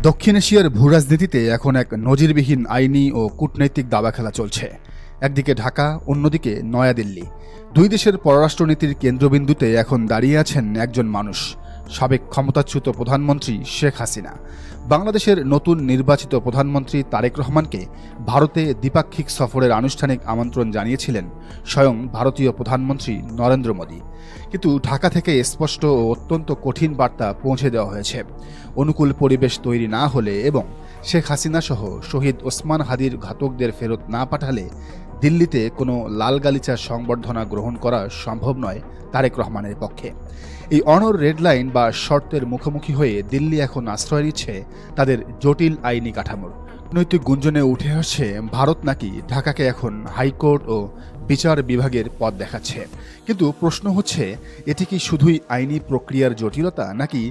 দক্ষিণ এশিয়ার ভূরাজনীতিতে এখন এক নজিরবিহীন আইনি ও কূটনৈতিক দাবা খেলা চলছে। একদিকে ঢাকা, অন্যদিকে নয়াদিল্লি। দুই দেশের পররাষ্ট্রনীতির কেন্দ্রবিন্দুতে এখন দাঁড়িয়ে আছেন একজন মানুষ, সাবেক ক্ষমতাচ্যুত প্রধানমন্ত্রী শেখ হাসিনা। বাংলাদেশের নতুন নির্বাচিত প্রধানমন্ত্রী তারেক রহমানকে ভারতে দ্বিপাক্ষিক সফরের আনুষ্ঠানিক আমন্ত্রণ জানিয়েছিলেন স্বয়ং ভারতীয় প্রধানমন্ত্রী নরেন্দ্র মোদী। কিন্তু ঢাকা থেকে স্পষ্ট ও অত্যন্ত কঠিন বার্তা পৌঁছে দেওয়া হয়েছে। অনুকূল পরিবেশ তৈরি না হলে এবং শেখ হাসিনা সহ শহীদ ওসমান হাদির ঘাতকদের ফেরত না পাঠালে দিল্লিতে কোনো লাল গালিচার সংবর্ধনা গ্রহণ করা সম্ভব নয় তারেক রহমানের পক্ষে। এই অনর রেড লাইন বা শর্তের মুখোমুখি হয়ে দিল্লি এখন আশ্রয় নিচ্ছে তাদের জটিল আইনি কাঠামোর। নৈতিক গুঞ্জনে উঠে আসছে ভারত নাকি ঢাকাকে এখন হাইকোর্ট ও বিচার বিভাগের পথ দেখাচ্ছে। কিন্তু প্রশ্ন হচ্ছে, এটি কি শুধুই আইনি প্রক্রিয়ার জটিলতা, নাকি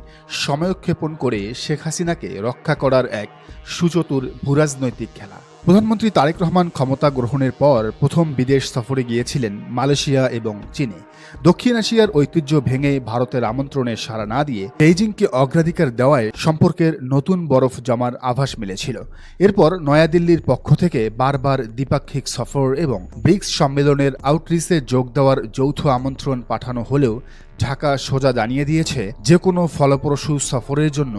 সময়ক্ষেপণ করে শেখ হাসিনাকে রক্ষা করার এক সুচতুর ভূরাজনৈতিক খেলা? প্রধানমন্ত্রী তারেক রহমান ক্ষমতা গ্রহণের পর প্রথম বিদেশ সফরে গিয়েছিলেন মালয়েশিয়া এবং চীনে। দক্ষিণ এশিয়ার ঐতিহ্য ভেঙে ভারতের আমন্ত্রণে সাড়া না দিয়ে বেইজিংকে অগ্রাধিকার দেওয়ায় সম্পর্কের নতুন বরফ জমার আভাস মিলেছিল। এরপর নয়াদিল্লির পক্ষ থেকে বারবার দ্বিপাক্ষিক সফর এবং ব্রিক্স সম্মেলনের আউটরিচে যোগ দেওয়ার যৌথ আমন্ত্রণ পাঠানো হলেও ঢাকা সোজা জানিয়ে দিয়েছে যে কোনো ফলপ্রসূ সফরের জন্য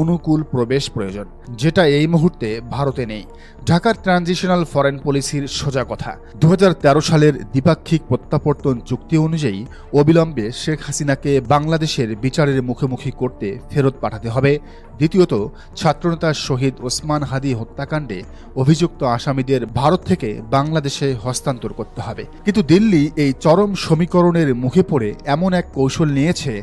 অনুকূল প্রবেশ প্রয়োজন, যেটা এই মুহূর্তে ভারতে নেই। ঢাকার ট্রানজিশনাল ফরেন পলিসির সোজা কথা, 2013 সালের দ্বিপাক্ষিক প্রত্যাবর্তন চুক্তি অনুযায়ী অবিলম্বে শেখ হাসিনাকে বাংলাদেশের বিচারের মুখোমুখি করতে ফেরত পাঠাতে হবে। দ্বিতীয়ত, ছাত্রনেতা শহীদ ওসমান হাদি হত্যাকাণ্ডে অভিযুক্ত আসামিদের ভারত থেকে বাংলাদেশে হস্তান্তর করতে হবে। কিন্তু দিল্লি এই চরম সমীকরণের মুখে পড়ে এমন এক কৌশল নিয়েছে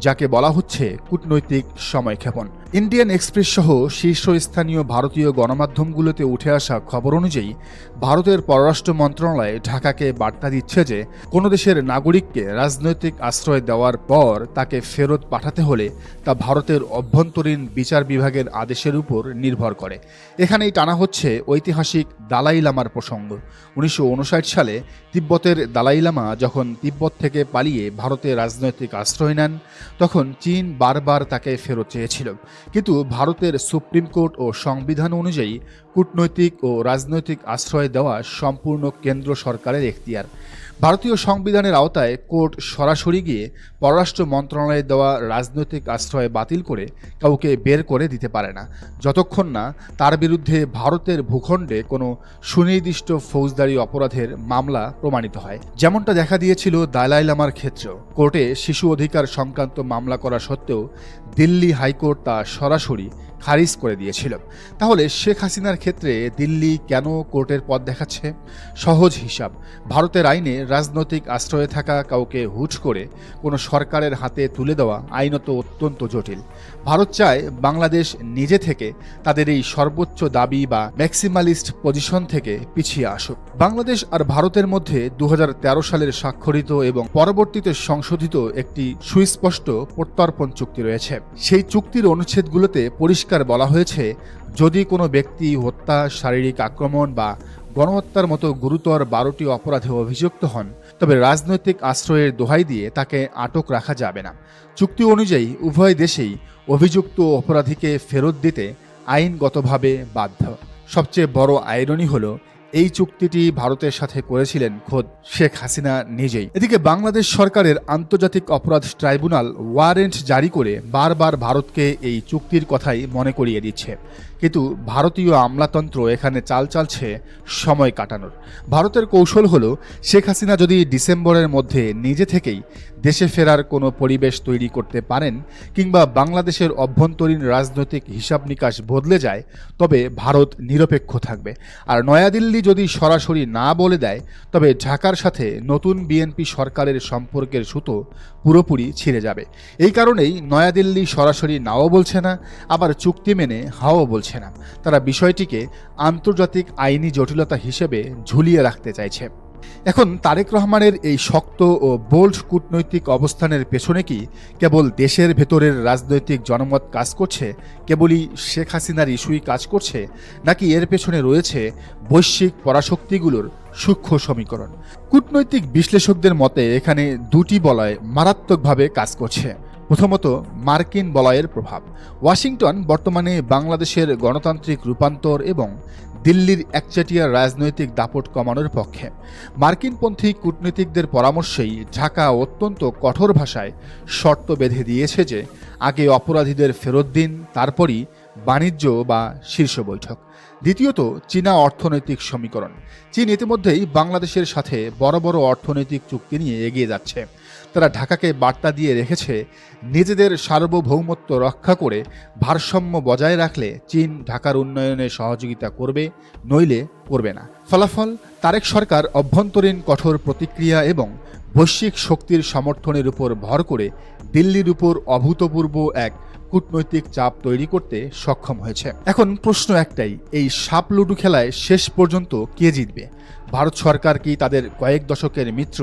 যাকে বলা হচ্ছে কূটনৈতিক সময়ক্ষেপণ। ইন্ডিয়ান এক্সপ্রেস সহ শীর্ষস্থানীয় ভারতীয় গণমাধ্যমগুলোতে উঠে আসা খবর অনুযায়ী ভারতের পররাষ্ট্র মন্ত্রণালয় ঢাকাকে বার্তা দিচ্ছে যে কোনো দেশের নাগরিককে রাজনৈতিক আশ্রয় দেওয়ার পর তাকে ফেরত পাঠাতে হলে তা ভারতের অভ্যন্তরীণ বিচার বিভাগের আদেশের উপর নির্ভর করে। এখানেই টানা হচ্ছে ঐতিহাসিক দালাই লামার প্রসঙ্গ। 1959 সালে তিব্বতের দালাই লামা যখন তিব্বত থেকে পালিয়ে ভারতে রাজনৈতিক আশ্রয় নেন, তখন চীন বারবার তাকে ফেরত চেয়েছিল। কিন্তু ভারতের সুপ্রিম কোর্ট ও সংবিধান অনুযায়ী কূটনৈতিক ও রাজনৈতিক আশ্রয় দেওয়া সম্পূর্ণ কেন্দ্র সরকারের এখতিয়ার। ভারতীয় সংবিধানের আওতায় কোর্ট সরাসরি গিয়ে পররাষ্ট্র মন্ত্রণালয়ে দেওয়া রাজনৈতিক আশ্রয় বাতিল করে কাউকে বের করে দিতে পারে না, যতক্ষণ না তার বিরুদ্ধে ভারতের ভূখণ্ডে কোনো সুনির্দিষ্ট ফৌজদারি অপরাধের মামলা প্রমাণিত হয়। যেমনটা দেখা দিয়েছিল দালাই লামার ক্ষেত্রেও। কোর্টে শিশু অধিকার সংক্রান্ত মামলা করা সত্ত্বেও দিল্লি হাইকোর্ট তা সরাসরি খারিজ করে দিয়েছিল। তাহলে শেখ হাসিনার ক্ষেত্রে দিল্লি কেন কোর্টের পথ দেখাচ্ছে? সহজ হিসাব, ভারতের আইনে রাজনৈতিক আশ্রয়ে থাকা কাউকে হুট করে কোনো সরকারের হাতে তুলে দেওয়া আইনত অত্যন্ত জটিল। ভারত চায় বাংলাদেশ নিজে থেকে তাদের এই সর্বোচ্চ দাবি বা ম্যাক্সিমালিস্ট পজিশন থেকে পিছিয়ে আসুক। বাংলাদেশ আর ভারতের মধ্যে 2013 সালের স্বাক্ষরিত এবং পরবর্তীতে সংশোধিত একটি সুস্পষ্ট প্রত্যর্পণ চুক্তি রয়েছে। সেই চুক্তির অনুচ্ছেদগুলোতে পরিষ্কার বলা হয়েছে, যদি কোনো ব্যক্তি হত্যা, শারীরিক আক্রমণ বা গণহত্যার মতো গুরুতর 12টি অপরাধে অভিযুক্ত হন, তবে রাজনৈতিক আশ্রয়ের দোহাই দিয়ে তাকে আটক রাখা যাবে না। চুক্তি অনুযায়ী উভয় দেশেই অভিযুক্ত অপরাধীকে ফেরত দিতে আইনগতভাবে বাধ্য। সবচেয়ে বড় আইরনি হলো, এই চুক্তিটি ভারতের সাথে করেছিলেন খোদ শেখ হাসিনা নিজেই। এদিকে বাংলাদেশ সরকারের আন্তর্জাতিক অপরাধ ট্রাইব্যুনাল ওয়ারেন্ট জারি করে বারবার ভারতকে এই চুক্তির কথাই মনে করিয়ে দিচ্ছে। কিন্তু ভারতীয় আমলাতন্ত্র এখানে চাল চালছে সময় কাটানোর। ভারতের কৌশল হলো, শেখ হাসিনা যদি ডিসেম্বরের মধ্যে নিজে থেকেই দেশে ফেরার কোনো পরিবেশ তৈরি করতে পারেন কিংবা বাংলাদেশের অভ্যন্তরীণ রাজনৈতিক হিসাব নিকাশ বদলে যায়, তবে ভারত নিরপেক্ষ থাকবে। আর নয়াদিল্লি যদি সরাসরি না বলে দেয়, তবে ঢাকার সাথে নতুন বিএনপি সরকারের সম্পর্কের সুতো পুরোপুরি ছিঁড়ে যাবে। এই কারণেই নয়াদিল্লি সরাসরি নাও বলছে না, আবার চুক্তি মেনে হাও বলছে না। তারা বিষয়টিকে আন্তর্জাতিক আইনি জটিলতা হিসেবে ঝুলিয়ে রাখতে চাইছে। এখন তারেক রহমানের এই শক্ত ও বোল্ড কূটনৈতিক অবস্থানের পেছনে কি কেবল দেশের ভেতরের রাজনৈতিক জনমত কাজ করছে, কেবলই শেখ হাসিনার ইস্যুই কাজ করছে, নাকি এর পেছনে রয়েছে বৈশ্বিক পরাশক্তিগুলোর সূক্ষ্ম সমীকরণ? কূটনৈতিক বিশ্লেষকদের মতে এখানে দুটি বলয় মারাত্মকভাবে কাজ করছে। প্রথমত, মার্কিন বলয়ের প্রভাব। ওয়াশিংটন বর্তমানে বাংলাদেশের গণতান্ত্রিক রূপান্তর এবং দিল্লির একচেটিয়া রাজনৈতিক দাপট কমানোর পক্ষে। মার্কিনপন্থী কূটনীতিকদের পরামর্শেই ঢাকা অত্যন্ত কঠোর ভাষায় শর্ত বেঁধে দিয়েছে যে আগে অপরাধীদের ফেরত দিন, তারপরই বাণিজ্য বা শীর্ষ বৈঠক। দ্বিতীয়ত, চীনা অর্থনৈতিক সমীকরণ। চীন ইতিমধ্যেই বাংলাদেশের সাথে বড় বড় অর্থনৈতিক চুক্তি নিয়ে এগিয়ে যাচ্ছে। তারা ঢাকাকে বার্তা দিয়ে রেখেছে, নিজেদের সার্বভৌমত্ব রক্ষা করে ভারসাম্য বজায় রাখলে চীন ঢাকার উন্নয়নে সহযোগিতা করবে, নইলে করবে না। ফলাফল, তারেক সরকার অভ্যন্তরীণ কঠোর প্রতিক্রিয়া এবং বৈশ্বিক শক্তির সমর্থনের উপর ভর করে দিল্লির উপর অভূতপূর্ব এক কূটনৈতিক চাপ তৈরি করতে সক্ষম হয়েছে। এখন প্রশ্ন একটাই, এই সাপ লুডু খেলায় শেষ পর্যন্ত কে জিতবে? ভারত সরকার কি তাদের কয়েক দশকের মিত্র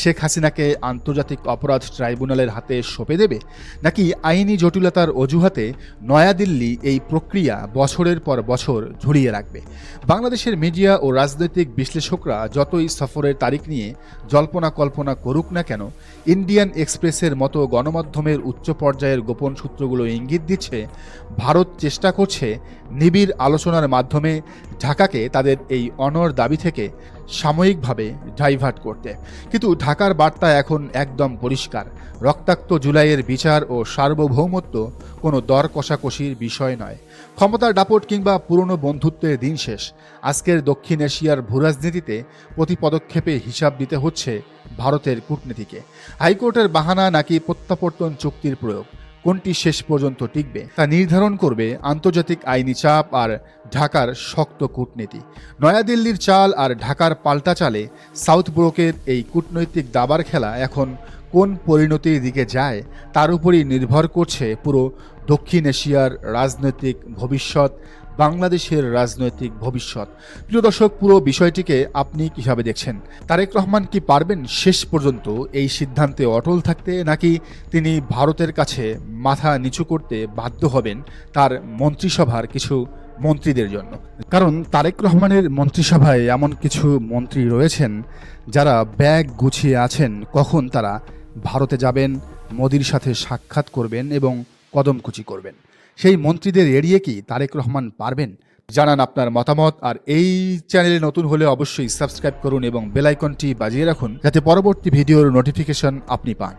শেখ হাসিনাকে আন্তর্জাতিক অপরাধ ট্রাইব্যুনালের হাতে সঁপে দেবে, নাকি আইনি জটিলতার অজুহাতে নয়াদিল্লি এই প্রক্রিয়া বছরের পর বছর ঝুলিয়ে রাখবে? বাংলাদেশের মিডিয়া ও রাজনৈতিক বিশ্লেষকরা যতই সফরের তারিখ নিয়ে জল্পনা কল্পনা করুক না কেন, ইন্ডিয়ান এক্সপ্রেসের মতো গণমাধ্যমের উচ্চ পর্যায়ের গোপন সূত্রগুলো ইঙ্গিত দিচ্ছে, ভারত চেষ্টা করছে নিবিড় আলোচনার মাধ্যমে ঢাকাকে তাদের এই অনড় দাবি থেকে সাময়িকভাবে ডাইভার্ট করতে। কিন্তু ঢাকার বার্তা এখন একদম পরিষ্কার, রক্তাক্ত জুলাইয়ের বিচার ও সার্বভৌমত্ব কোনো দর কষাকষির বিষয় নয়। ক্ষমতার দাপট কিংবা পুরনো বন্ধুত্বের দিন শেষ। আজকের দক্ষিণ এশিয়ার ভূরাজনীতিতে প্রতি পদক্ষেপে হিসাব দিতে হচ্ছে ভারতের কূটনীতিকে। হাইকোর্টের বাহানা নাকি প্রত্যাবর্তন চুক্তির প্রয়োগ, কোনটি শেষ পর্যন্ত টিকবে তা নির্ধারণ করবে আন্তর্জাতিক আইনি চাপ আর ঢাকার শক্ত কূটনীতি। নয়াদিল্লির চাল আর ঢাকার পাল্টা চালে সাউথ ব্রোকের এই কূটনৈতিক দাবার খেলা এখন কোন পরিণতির দিকে যায় তার উপরই নির্ভর করছে পুরো দক্ষিণ এশিয়ার রাজনৈতিক ভবিষ্যৎ, বাংলাদেশের রাজনৈতিক ভবিষ্যৎ। প্রিয় দর্শক, পুরো বিষয়টিকে আপনি কিভাবে দেখছেন? তারেক রহমান কি পারবেন শেষ পর্যন্ত এই সিদ্ধান্তে অটল থাকতে, নাকি তিনি ভারতের কাছে মাথা নিচু করতে বাধ্য হবেন তার মন্ত্রিসভার কিছু মন্ত্রীদের জন্য? কারণ তারেক রহমানের মন্ত্রিসভায় এমন কিছু মন্ত্রী রয়েছেন যারা ব্যাগ গুছিয়ে আছেন কখন তারা ভারতে যাবেন, মোদির সাথে সাক্ষাৎ করবেন এবং কদমকুচি করবেন। সেই মন্ত্রীদের এড়িয়ে কি তারেক রহমান পারবেন? জানান আপনার মতামত, আর এই চ্যানেলে নতুন হলে অবশ্যই সাবস্ক্রাইব করুন এবং বেল আইকনটি বাজিয়ে রাখুন যাতে পরবর্তী ভিডিওর নোটিফিকেশন আপনি পান।